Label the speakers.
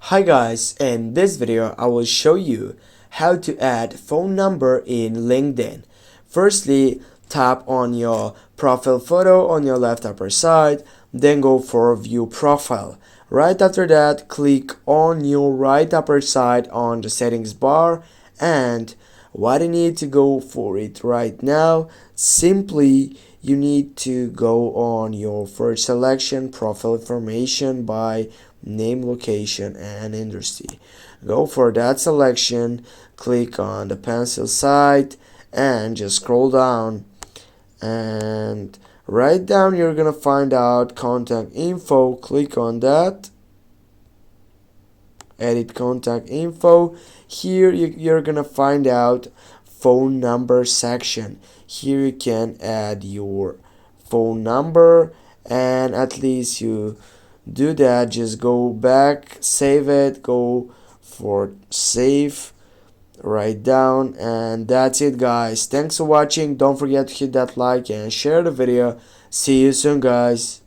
Speaker 1: Hi guys, in this video I will show you how to add phone number in LinkedIn. Firstly, tap on your profile photo on your left upper side, then go for view profile. Right after that, click on your right upper side on the settings bar, and what you need to go for it right now, simply you need to go on your first selection, profile information by name, location, and industry. Go for that selection, click on the pencil side, and just scroll down. And right down, you're gonna find out contact info. Click on that. Edit contact info. Here you're gonna find out phone number section. Here you can add your phone number, and at least you do that. Just go back, save it, go for save, write down, and that's it guys. Thanks for watching. Don't forget to hit that like and share the video. See you soon guys.